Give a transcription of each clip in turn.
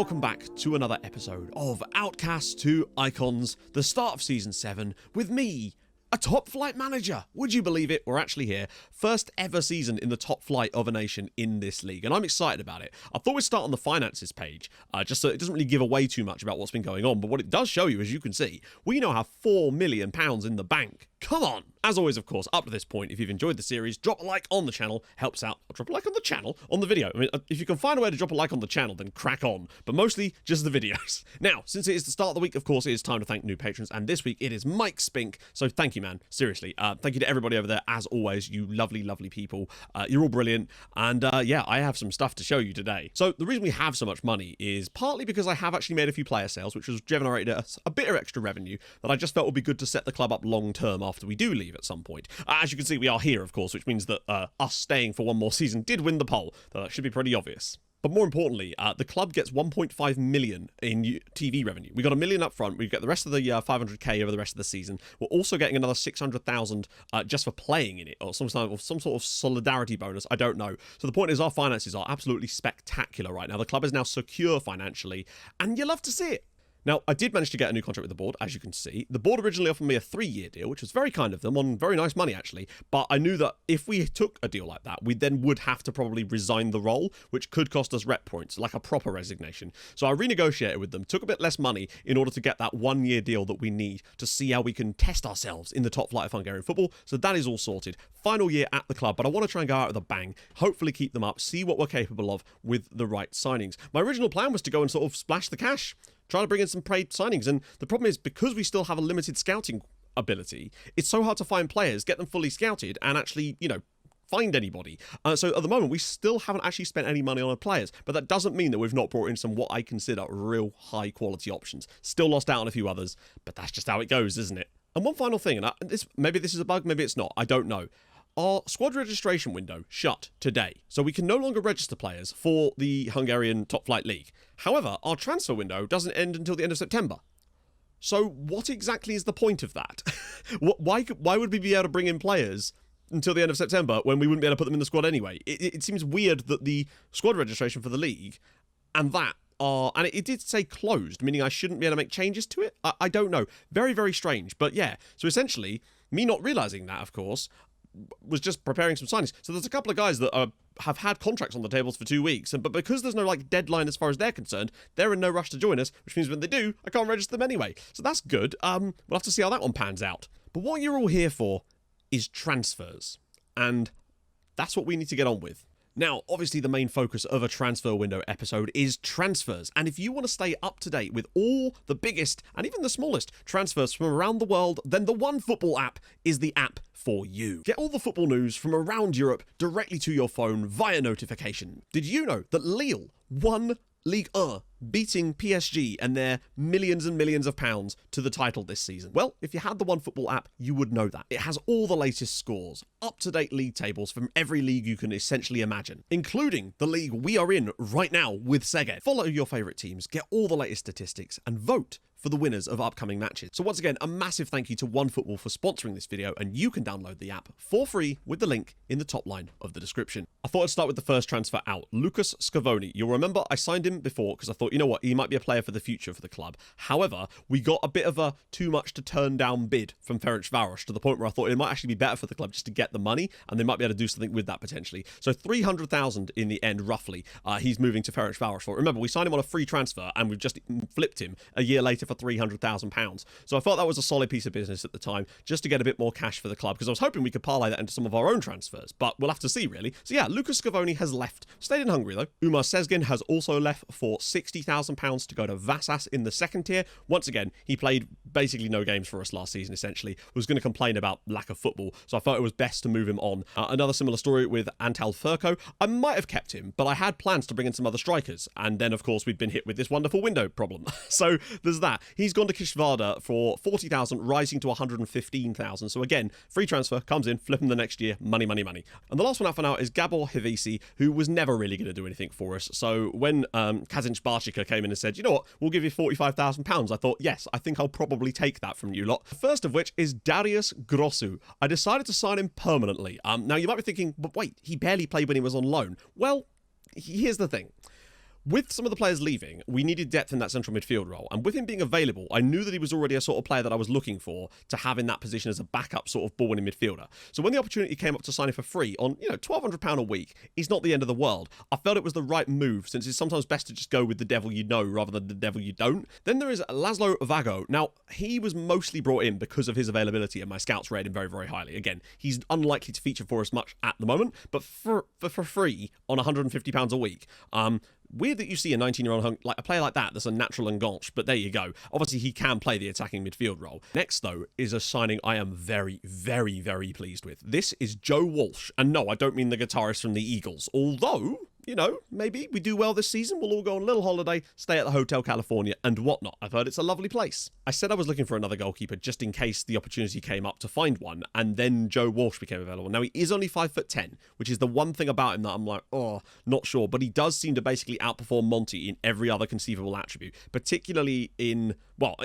welcome back to another episode of Outcasts to Icons, the start of Season 7, with me, a top flight manager. Would you believe it? We're actually here. First ever season in the top flight of a nation in this league, and I'm excited about it. I thought we'd start on the finances page, just so it doesn't really give away too much about what's been going on, but what it does show you, as you can see, we now have £4 million in the bank. Come on! As always, of course, up to this point, if you've enjoyed the series, drop a like on the channel, helps out. Drop a like on the channel, on the video. I mean, if you can find a way to drop a like on the channel, then crack on. But mostly, just the videos. Now, since it is the start of the week, of course, it is time to thank new patrons, and this week it is Mike Spink, so thank you, man. Seriously. Thank you to everybody over there, as always, you lovely, lovely people. You're all brilliant, and yeah, I have some stuff to show you today. So, the reason we have so much money is partly because I have actually made a few player sales, which has generated a bit of extra revenue that I just felt would be good to set the club up long term after we do leave at some point. As you can see, we are here, of course, which means that us staying for one more season did win the poll. That should be pretty obvious. But more importantly, the club gets 1.5 million in TV revenue. We got $1 million up front. We get the rest of the 500k over the rest of the season. We're also getting another 600,000 just for playing in it, or some sort of solidarity bonus. I don't know. So the point is, our finances are absolutely spectacular right now. The club is now secure financially, and you love to see it. Now, I did manage to get a new contract with the board, as you can see. The board originally offered me a 3-year deal, which was very kind of them, on very nice money, actually. But I knew that if we took a deal like that, we then would have to probably resign the role, which could cost us rep points, like a proper resignation. So I renegotiated with them, took a bit less money in order to get that 1-year deal that we need to see how we can test ourselves in the top flight of Hungarian football. So that is all sorted. Final year at the club, but I want to try and go out with a bang, hopefully keep them up, see what we're capable of with the right signings. My original plan was to go and sort of splash the cash, trying to bring in some paid signings, and the problem is, because we still have a limited scouting ability, it's so hard to find players, get them fully scouted, and actually, find anybody. So at the moment, we still haven't actually spent any money on our players, but that doesn't mean that we've not brought in some what I consider real high quality options. Still lost out on a few others, but that's just how it goes, isn't it? And one final thing, and maybe this is a bug, maybe it's not, I don't know. Our squad registration window shut today, so we can no longer register players for the Hungarian Top Flight League. However, our transfer window doesn't end until the end of September. So what exactly is the point of that? Why would we be able to bring in players until the end of September when we wouldn't be able to put them in the squad anyway? It seems weird that the squad registration for the league and that and it did say closed, meaning I shouldn't be able to make changes to it? I don't know. Very, very strange. But yeah, so essentially, me not realising that, of course, was just preparing some signings. So there's a couple of guys that have had contracts on the tables for 2 weeks, but because there's no deadline as far as they're concerned, they're in no rush to join us, which means when they do, I can't register them anyway. So that's good. We'll have to see how that one pans out. But what you're all here for is transfers, and that's what we need to get on with. Now, obviously, the main focus of a transfer window episode is transfers, and if you want to stay up to date with all the biggest and even the smallest transfers from around the world, then the OneFootball app is the app for you. Get all the football news from around Europe directly to your phone via notification. Did you know that Lille won Ligue 1, beating PSG and their millions and millions of pounds to the title this season? Well, if you had the OneFootball app, you would know that. It has all the latest scores, up-to-date league tables from every league you can essentially imagine, including the league we are in right now with Szeged. Follow your favourite teams, get all the latest statistics, and vote for the winners of upcoming matches. So once again, a massive thank you to OneFootball for sponsoring this video, and you can download the app for free with the link in the top line of the description. I thought I'd start with the first transfer out, Lucas Scavoni. You'll remember I signed him before because I thought, you know what, he might be a player for the future for the club. However, we got a bit of a too much to turn down bid from Ferencváros, to the point where I thought it might actually be better for the club just to get the money, and they might be able to do something with that potentially. So 300,000 in the end, roughly, he's moving to Ferencváros for. Remember, we signed him on a free transfer, and we've just flipped him a year later for £300,000. So I thought that was a solid piece of business at the time, just to get a bit more cash for the club, because I was hoping we could parlay that into some of our own transfers, but we'll have to see, really. So yeah, Lucas Scavoni has left. Stayed in Hungary, though. Umar Sezgin has also left for £60,000 to go to Vasas in the second tier. Once again, he played basically no games for us last season, essentially. Was going to complain about lack of football, so I thought it was best to move him on. Another similar story with Antal Furco. I might have kept him, but I had plans to bring in some other strikers, and then, of course, we'd been hit with this wonderful window problem. So there's that. He's gone to Kishvarda for 40,000, rising to 115,000. So again, free transfer, comes in, flip him the next year, money, money, money. And the last one out for now is Gabor Hivisi, who was never really going to do anything for us. So when Kazinc Barchika came in and said, you know what, we'll give you £45,000, I thought, yes, I think I'll probably take that from you lot. The first of which is Darius Grossu. I decided to sign him permanently. Now you might be thinking, but wait, he barely played when he was on loan. Well, here's the thing. With some of the players leaving, we needed depth in that central midfield role, and with him being available, I knew that he was already a sort of player that I was looking for to have in that position as a backup sort of ball-winning midfielder. So when the opportunity came up to sign him for free on, £1,200 a week, is not the end of the world. I felt it was the right move, since it's sometimes best to just go with the devil you know rather than the devil you don't. Then there is Laszlo Vago. Now, he was mostly brought in because of his availability, and my scouts rate him very, very highly. Again, he's unlikely to feature for us much at the moment, but for free on £150 a week, weird that you see a 19-year-old like a player like that's a natural Enganche, but there you go. Obviously, he can play the attacking midfield role. Next, though, is a signing I am very, very, very pleased with. This is Joe Walsh, and no, I don't mean the guitarist from the Eagles, although, maybe we do well this season, we'll all go on a little holiday, stay at the Hotel California and whatnot. I've heard it's a lovely place. I said I was looking for another goalkeeper just in case the opportunity came up to find one, and then Joe Walsh became available. Now, he is only 5'10", which is the one thing about him that I'm like, not sure, but he does seem to basically outperform Monty in every other conceivable attribute, particularly in,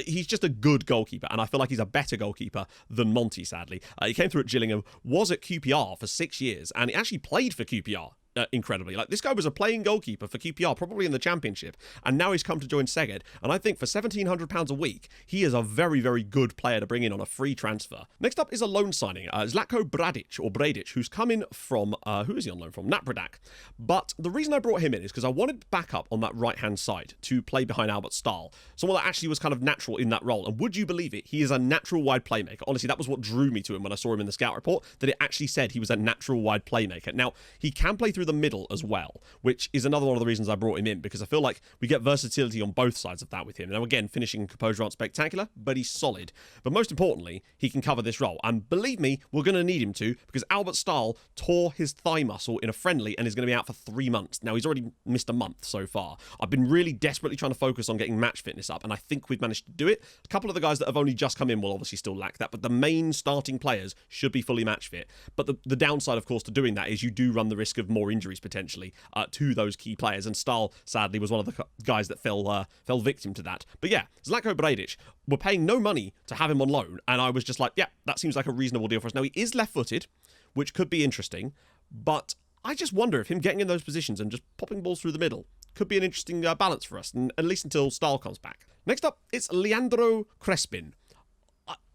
he's just a good goalkeeper, and I feel like he's a better goalkeeper than Monty, sadly. He came through at Gillingham, was at QPR for 6 years, and he actually played for QPR. Incredibly. This guy was a playing goalkeeper for QPR, probably in the Championship, and now he's come to join Szeged, and I think for £1,700 a week, he is a very, very good player to bring in on a free transfer. Next up is a loan signing, Zlatko Bradic, who's come in from, who is he on loan from? Napredak. But the reason I brought him in is because I wanted backup on that right-hand side to play behind Albert Stahl, someone that actually was kind of natural in that role, and would you believe it, he is a natural wide playmaker. Honestly, that was what drew me to him when I saw him in the scout report, that it actually said he was a natural wide playmaker. Now, he can play through the middle as well, which is another one of the reasons I brought him in, because I feel like we get versatility on both sides of that with him. Now, again, finishing composure aren't spectacular, but he's solid. But most importantly, he can cover this role. And believe me, we're going to need him to, because Albert Stahl tore his thigh muscle in a friendly and is going to be out for 3 months. Now, he's already missed a month so far. I've been really desperately trying to focus on getting match fitness up, and I think we've managed to do it. A couple of the guys that have only just come in will obviously still lack that, but the main starting players should be fully match fit. But the downside, of course, to doing that is you do run the risk of more injuries potentially to those key players, and Stahl, sadly, was one of the guys that fell victim to that. But yeah, Zlatko Bradic, we're paying no money to have him on loan, and I was just like, yeah, that seems like a reasonable deal for us. Now, he is left-footed, which could be interesting, but I just wonder if him getting in those positions and just popping balls through the middle could be an interesting balance for us, and at least until Stahl comes back. Next up, it's Leandro Crespin.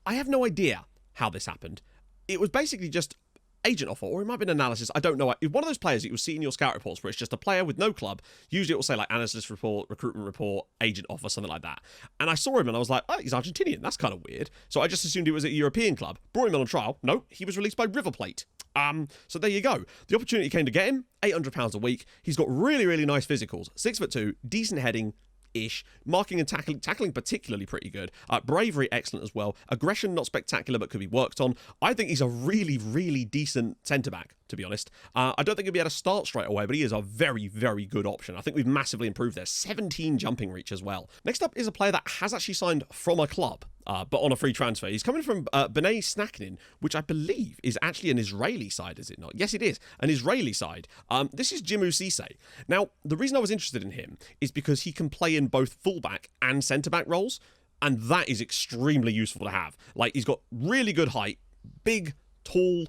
I have no idea how this happened. It was basically just agent offer, or it might have been analysis, I don't know. It's one of those players that you'll see in your scout reports where it's just a player with no club. Usually it will say like analysis report, recruitment report, agent offer, something like that. And I saw him and I was like, he's Argentinian, that's kind of weird. So I just assumed he was at a European club. Brought him on trial. No, he was released by River Plate. So there you go. The opportunity came to get him, £800 a week. He's got really, really nice physicals. 6'2", decent heading, ish. Marking and tackling particularly pretty good. Bravery excellent as well. Aggression not spectacular but could be worked on. I think he's a really, really decent centre-back, to be honest. I don't think he'll be able to start straight away, but he is a very, very good option. I think we've massively improved there. 17 jumping reach as well. Next up is a player that has actually signed from a club, but on a free transfer. He's coming from Bnei Snaknin, which I believe is actually an Israeli side, is it not? Yes, it is. An Israeli side. This is Jimu Cisse. Now, the reason I was interested in him is because he can play in both fullback and centre-back roles, and that is extremely useful to have. Like, he's got really good height, big, tall,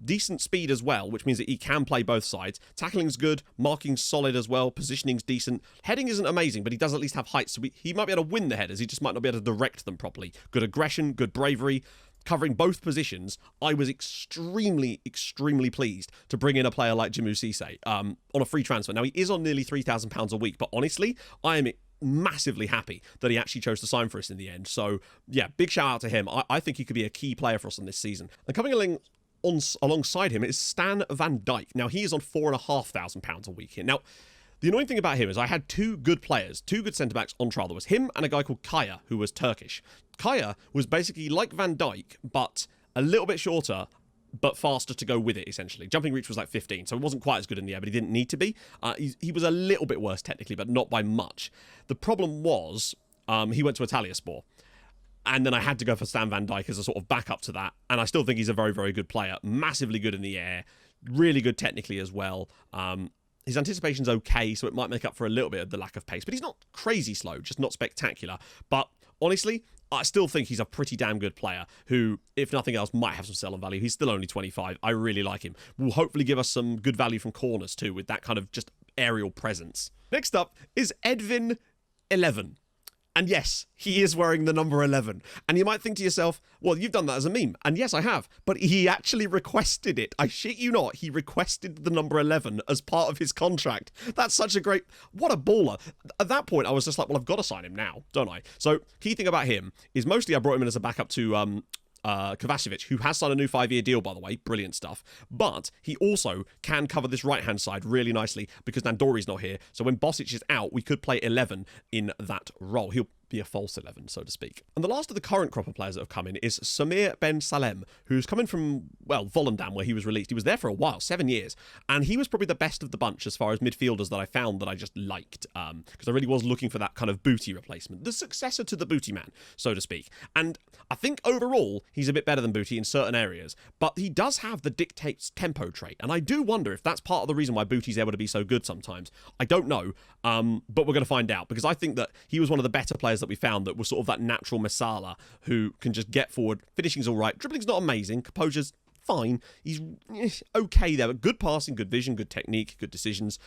decent speed as well, which means that he can play both sides. Tackling's good, marking's solid as well, positioning's decent. Heading isn't amazing, but he does at least have height, so he might be able to win the headers, he just might not be able to direct them properly. Good aggression, good bravery, covering both positions. I was extremely, extremely pleased to bring in a player like Jimu Cisse on a free transfer. Now, he is on nearly £3,000 a week, but honestly, I am massively happy that he actually chose to sign for us in the end. So, yeah, big shout out to him. I think he could be a key player for us in this season. And coming along alongside him is Stan Van Dijk. Now, he is on £4,500 a week here. Now, the annoying thing about him is I had two good players, two good centre-backs on trial. There was him and a guy called Kaya, who was Turkish. Kaya was basically like Van Dijk, but a little bit shorter, but faster to go with it, essentially. Jumping reach was like 15, so he wasn't quite as good in the air, but he didn't need to be. He was a little bit worse technically, but not by much. The problem was he went to Italiaspor. And then I had to go for Stan Van Dijk as a sort of backup to that. And I still think he's a very, very good player. Massively good in the air. Really good technically as well. His anticipation's okay, so it might make up for a little bit of the lack of pace. But he's not crazy slow, just not spectacular. But honestly, I still think he's a pretty damn good player who, if nothing else, might have some sell-on value. He's still only 25. I really like him. Will hopefully give us some good value from corners too, with that kind of just aerial presence. Next up is Edvin11. And yes, he is wearing the number 11. And you might think to yourself, well, you've done that as a meme. And yes, I have. But he actually requested it. I shit you not. He requested the number 11 as part of his contract. That's such a great... What a baller. At that point, I was just like, well, I've got to sign him now, don't I? So, key thing about him is mostly I brought him in as a backup to... Kovacevic, who has signed a new 5-year deal, by the way. Brilliant stuff. But he also can cover this right-hand side really nicely because Nandori's not here. So when Bosic is out, we could play 11 in that role. He'll be a false 11, so to speak. And the last of the current crop of players that have come in is Samir Ben Salem, who's coming from, well, Volendam, where he was released. He was there for a while, 7 years. And he was probably the best of the bunch as far as midfielders that I found that I just liked. Because I really was looking for that kind of Booty replacement. The successor to the Booty man, so to speak. And I think overall, he's a bit better than Booty in certain areas. But he does have the dictates tempo trait. And I do wonder if that's part of the reason why Booty's able to be so good sometimes. I don't know. But we're going to find out. Because I think that he was one of the better players that we found that was sort of that natural Masala who can just get forward. Finishing's all right. Dribbling's not amazing. Composure's fine. He's okay there. But good passing, good vision, good technique, good decisions.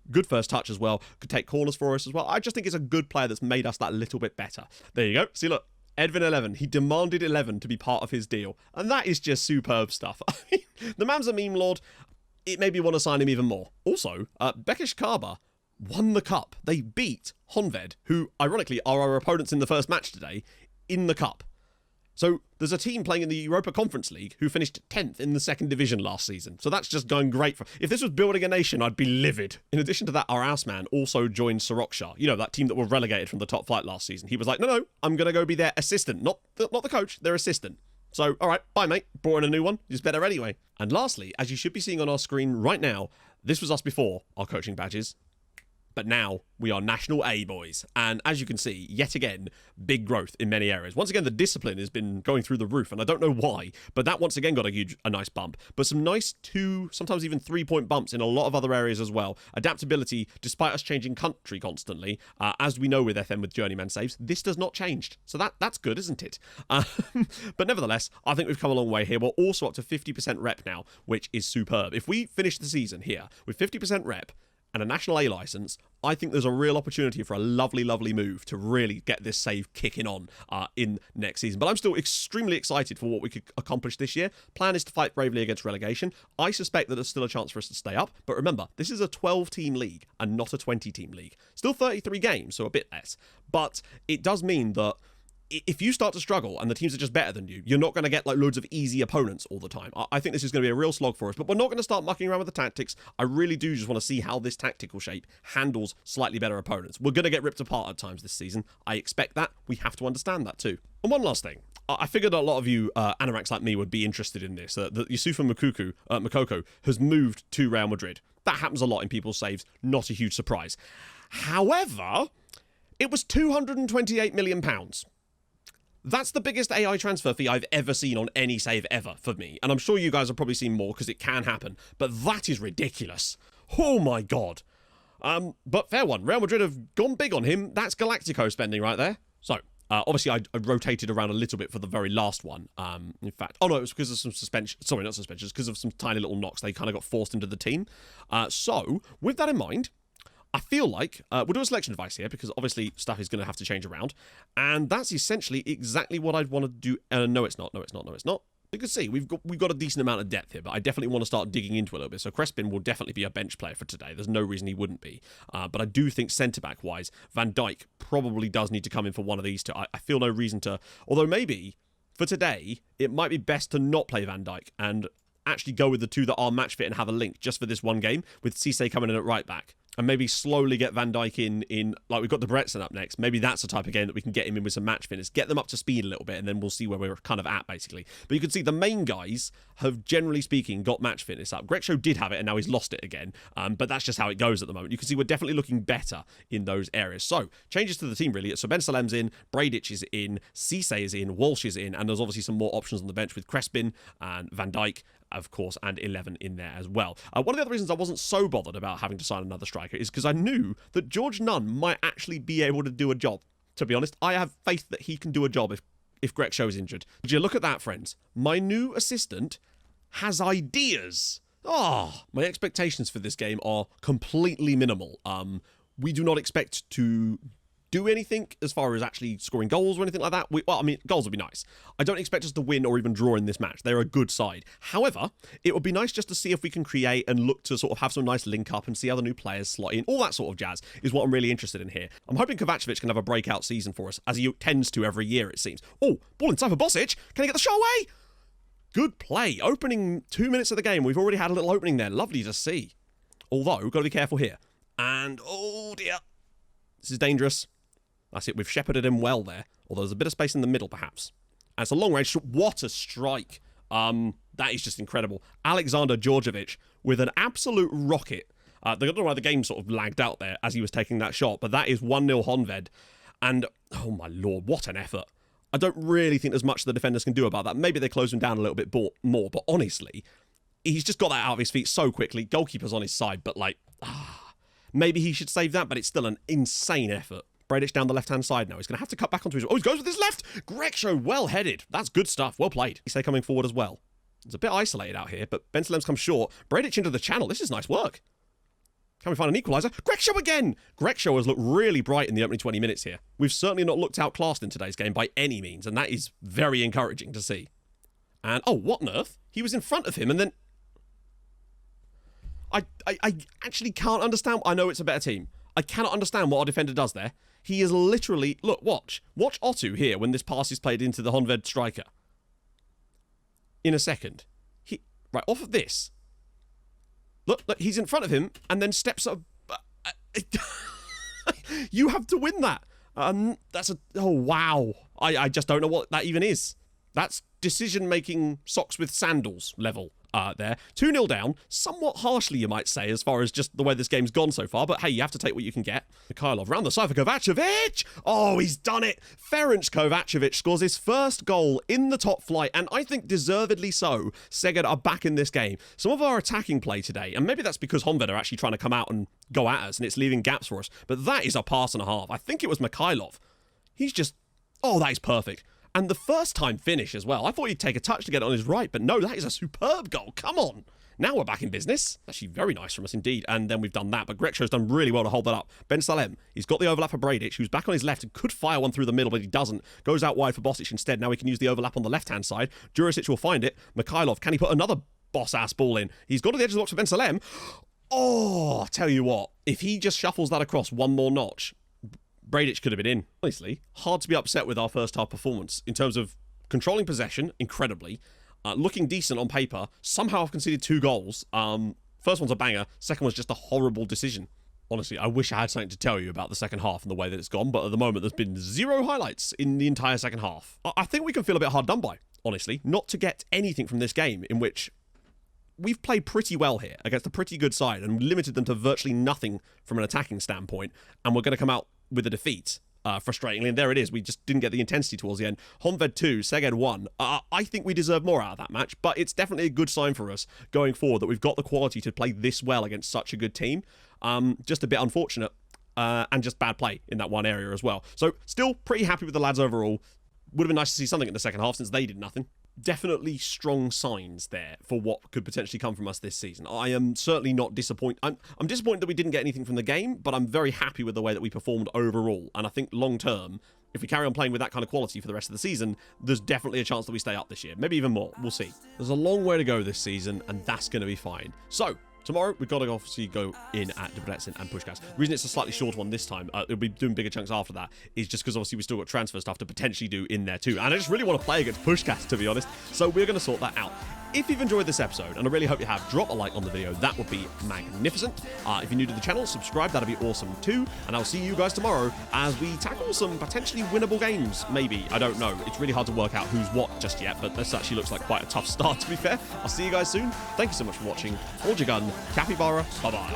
Good first touch as well. Could take corners for us as well. I just think it's a good player that's made us that little bit better. There you go. See, look. Edvin11. He demanded 11 to be part of his deal. And that is just superb stuff. I mean, the man's a meme lord. It made me want to sign him even more. Also, Bekish Kaba won the cup. They beat Honved, who, ironically, are our opponents in the first match today, in the cup. So there's a team playing in the Europa Conference League who finished 10th in the second division last season. So that's just going great. If this was building a nation, I'd be livid. In addition to that, our house man also joined Sorokshar. You know, that team that were relegated from the top flight last season. He was like, no, I'm going to go be their assistant. Not the coach, their assistant. So, all right, bye, mate. Brought in a new one. He's better anyway. And lastly, as you should be seeing on our screen right now, this was us before our coaching badges. But now we are National A boys. And as you can see, yet again, big growth in many areas. Once again, the discipline has been going through the roof, and I don't know why, but that once again got a nice bump. But some nice 2, sometimes even 3-point bumps in a lot of other areas as well. Adaptability, despite us changing country constantly, as we know with FM with journeyman saves, this does not change. So that's good, isn't it? But nevertheless, I think we've come a long way here. We're also up to 50% rep now, which is superb. If we finish the season here with 50% rep, and a National A licence, I think there's a real opportunity for a lovely, lovely move to really get this save kicking on in next season. But I'm still extremely excited for what we could accomplish this year. Plan is to fight bravely against relegation. I suspect that there's still a chance for us to stay up. But remember, this is a 12-team league and not a 20-team league. Still 33 games, so a bit less. But it does mean that if you start to struggle and the teams are just better than you, you're not going to get like loads of easy opponents all the time. I think this is going to be a real slog for us, but we're not going to start mucking around with the tactics. I really do just want to see how this tactical shape handles slightly better opponents. We're going to get ripped apart at times this season. I expect that. We have to understand that too. And one last thing. I figured a lot of you anoraks like me would be interested in this. That Yusufa Moukoko has moved to Real Madrid. That happens a lot in people's saves. Not a huge surprise. However, it was £228 million. That's the biggest AI transfer fee I've ever seen on any save ever for me. And I'm sure you guys have probably seen more because it can happen. But that is ridiculous. Oh my God. But fair one. Real Madrid have gone big on him. That's Galactico spending right there. So, obviously I rotated around a little bit for the very last one. In fact, it was because of some suspension. Sorry, not suspensions. Because of some tiny little knocks. They kind of got forced into the team. So, with that in mind, I feel like we'll do a selection advice here because obviously stuff is going to have to change around. And that's essentially exactly what I'd want to do. No, it's not. You can see we've got a decent amount of depth here, but I definitely want to start digging into it a little bit. So Crespin will definitely be a bench player for today. There's no reason he wouldn't be. But I do think centre-back wise, Van Dijk probably does need to come in for one of these two. I feel no reason to, although maybe for today, it might be best to not play Van Dijk and actually go with the two that are match fit and have a link just for this one game with Cisse coming in at right back. And maybe slowly get Van Dijk in like we've got the Bretson up next. Maybe that's the type of game that we can get him in with some match fitness. Get them up to speed a little bit, and then we'll see where we're kind of at, basically. But you can see the main guys have, generally speaking, got match fitness up. Grekshow did have it, and now he's lost it again. But that's just how it goes at the moment. You can see we're definitely looking better in those areas. So, changes to the team, really. So, Ben Salem's in, Bradic is in, Cisse is in, Walsh is in, and there's obviously some more options on the bench with Crespin and Van Dijk, of course, and 11 in there as well. One of the other reasons I wasn't so bothered about having to sign another striker is because I knew that George Nunn might actually be able to do a job. To be honest, I have faith that he can do a job if Grekshow is injured. Would you look at that, friends? My new assistant has ideas. Oh, my expectations for this game are completely minimal. We do not expect to do anything as far as actually scoring goals or anything like that. Well, I mean, goals would be nice. I don't expect us to win or even draw in this match. They're a good side. However, it would be nice just to see if we can create and look to sort of have some nice link up and see how the new players slot in. All that sort of jazz is what I'm really interested in here. I'm hoping Kovacevic can have a breakout season for us, as he tends to every year, it seems. Oh, ball inside for Bosic. Can he get the shot away? Good play. Opening 2 minutes of the game. We've already had a little opening there. Lovely to see. Although, we've got to be careful here. And, oh dear. This is dangerous. That's it. We've shepherded him well there. Although there's a bit of space in the middle, perhaps. And it's a long range. What a strike. That is just incredible. Alexander Djordjevic with an absolute rocket. I don't know why the game sort of lagged out there as he was taking that shot. But that is 1-0 Honved. And, oh my lord, what an effort. I don't really think there's much the defenders can do about that. Maybe they close him down a little bit more. But honestly, he's just got that out of his feet so quickly. Goalkeeper's on his side. But like, maybe he should save that. But it's still an insane effort. Bradic down the left-hand side now. He's going to have to cut back onto his... Oh, he goes with his left! Greksho, well-headed. That's good stuff. Well played. He's coming forward as well. It's a bit isolated out here, but Ben Salem's come short. Bradic into the channel. This is nice work. Can we find an equaliser? Greksho again! Greksho has looked really bright in the opening 20 minutes here. We've certainly not looked outclassed in today's game by any means, and that is very encouraging to see. And, oh, what on earth? He was in front of him, and then... I actually can't understand... I know it's a better team. I cannot understand what our defender does there. He is literally... Look, watch. Watch Otto here when this pass is played into the Honved striker. In a second. Right, off of this. Look, he's in front of him and then steps up. You have to win that. That's a... Oh, wow. I just don't know what that even is. That's decision-making socks with sandals level. There. 2-0 down, somewhat harshly you might say as far as just the way this game's gone so far, but hey, you have to take what you can get. Mikhailov round the side for Kovacevic! Oh, he's done it! Ferenc Kovacevic scores his first goal in the top flight, and I think deservedly so. Szeged are back in this game. Some of our attacking play today, and maybe that's because Honved are actually trying to come out and go at us, and it's leaving gaps for us, but that is a pass and a half. I think it was Mikhailov. He's just... Oh, that is perfect. And the first time finish as well. I thought he'd take a touch to get it on his right, but no, that is a superb goal. Come on. Now we're back in business. Actually, very nice from us indeed. And then we've done that, but Greksho's done really well to hold that up. Ben Salem, he's got the overlap for Bradic, who's back on his left and could fire one through the middle, but he doesn't. Goes out wide for Bosic instead. Now he can use the overlap on the left-hand side. Jurisic will find it. Mikhailov, can he put another boss-ass ball in? He's got to the edge of the box for Ben Salem. Oh, tell you what, if he just shuffles that across one more notch, Bradic could have been in. Honestly, hard to be upset with our first half performance in terms of controlling possession, incredibly, looking decent on paper. Somehow I've conceded 2 goals. First one's a banger, second one's just a horrible decision. Honestly, I wish I had something to tell you about the second half and the way that it's gone, but at the moment there's been 0 highlights in the entire second half. I think we can feel a bit hard done by, honestly, not to get anything from this game in which we've played pretty well here against a pretty good side and limited them to virtually nothing from an attacking standpoint, and we're going to come out with a defeat, frustratingly, and there it is. We just didn't get the intensity towards the end. Honved 2, Szeged 1. I think we deserve more out of that match, but it's definitely a good sign for us going forward that we've got the quality to play this well against such a good team. Just a bit unfortunate, and just bad play in that one area as well. So, still pretty happy with the lads overall. Would have been nice to see something in the second half since they did nothing. Definitely strong signs there for what could potentially come from us this season. I am certainly not disappointed. I'm disappointed that we didn't get anything from the game, but I'm very happy with the way that we performed overall. And I think long term, if we carry on playing with that kind of quality for the rest of the season, there's definitely a chance that we stay up this year. Maybe even more. We'll see. There's a long way to go this season, and that's going to be fine. So, tomorrow, we've got to obviously go in at Debrecen and Puskás. The reason it's a slightly shorter one this time, it'll be doing bigger chunks after that, is just because obviously we've still got transfer stuff to potentially do in there too. And I just really want to play against Puskás, to be honest. So we're going to sort that out. If you've enjoyed this episode, and I really hope you have, drop a like on the video. That would be magnificent. If you're new to the channel, subscribe. That'd be awesome too. And I'll see you guys tomorrow as we tackle some potentially winnable games. Maybe. I don't know. It's really hard to work out who's what just yet, but this actually looks like quite a tough start, to be fair. I'll see you guys soon. Thank you so much for watching. Hold your gun. Capybara. Bye-bye.